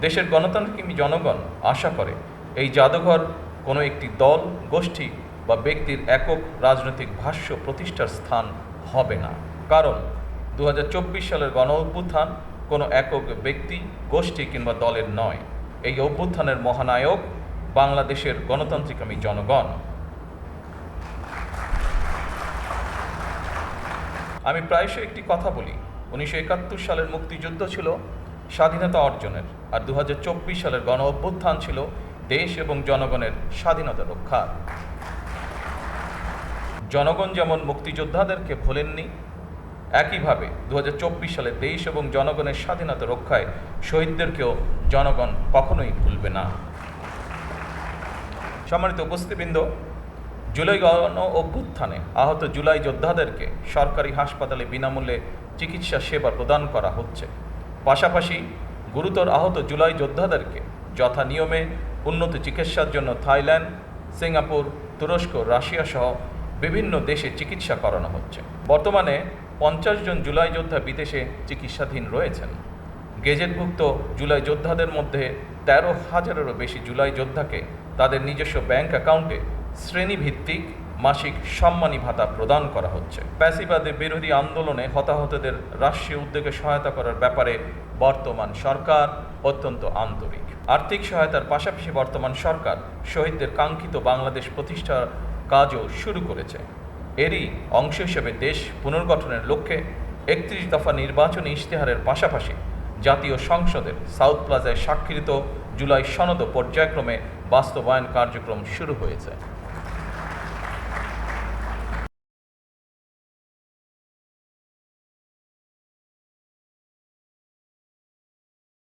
দেশের গণতান্ত্রিক জনগণ আশা করে এই জাদুঘর কোনো একটি দল, গোষ্ঠী বা ব্যক্তির একক রাজনৈতিক ভাষ্য প্রতিষ্ঠার স্থান হবে না। কারণ 2024 সালের গণ অভ্যুত্থান কোনো একক ব্যক্তি, গোষ্ঠী কিংবা দলের নয়। এই অভ্যুত্থানের মহানায়ক বাংলাদেশের গণতান্ত্রিকামী জনগণ। আমি প্রায়শই একটি কথা বলি, 1971 সালের মুক্তিযুদ্ধ ছিল স্বাধীনতা অর্জনের, আর 2024 সালের গণ অভ্যুত্থান ছিল দেশ এবং জনগণের স্বাধীনতা রক্ষার। জনগণ যেমন মুক্তিযোদ্ধাদেরকে ভোলেননি, একইভাবে 2024 সালে দেশ এবং জনগণের স্বাধীনতা রক্ষায় শহীদদেরকেও জনগণ কখনোই ভুলবে না। সম্মানিত উপস্থিতবৃন্দ, জুলাই গণ অভ্যুত্থানে আহত জুলাই যোদ্ধাদেরকে সরকারি হাসপাতালে বিনামূল্যে চিকিৎসা সেবা প্রদান করা হচ্ছে। পাশাপাশি গুরুতর আহত জুলাই যোদ্ধাদেরকে যথা নিয়মে উন্নত চিকিৎসার জন্য থাইল্যান্ড, সিঙ্গাপুর, তুরস্ক, রাশিয়া সহ বিভিন্ন দেশে চিকিৎসা করানো হচ্ছে। বর্তমানে 50 জন জুলাই যোদ্ধা বিদেশে চিকিৎসাধীন রয়েছেন। গেজেটভুক্ত জুলাই যোদ্ধাদের মধ্যে 13,000-এরও বেশি জুলাই যোদ্ধাকে তাদের নিজস্ব ব্যাংক অ্যাকাউন্টে শ্রেণীভিত্তিক মাসিক সম্মানী ভাতা প্রদান করা হচ্ছে। ফ্যাসিবাদ বিরোধী আন্দোলনে হতাহতদের রাষ্ট্রীয় উদ্যোগে সহায়তা করার ব্যাপারে বর্তমান সরকার অত্যন্ত আন্তরিক। আর্থিক সহায়তার পাশাপাশি বর্তমান সরকার শহীদদের কাঙ্ক্ষিত বাংলাদেশ প্রতিষ্ঠার কাজও শুরু করেছে। এরই অংশ হিসেবে দেশ পুনর্গঠনের লক্ষ্যে 31 দফা নির্বাচনী ইশতেহারের পাশাপাশি জাতীয় সংসদের সাউথ প্লাজায় স্বাক্ষরিত জুলাই সনদ পর্যায়ক্রমে বাস্তবায়ন কার্যক্রম শুরু হয়েছে।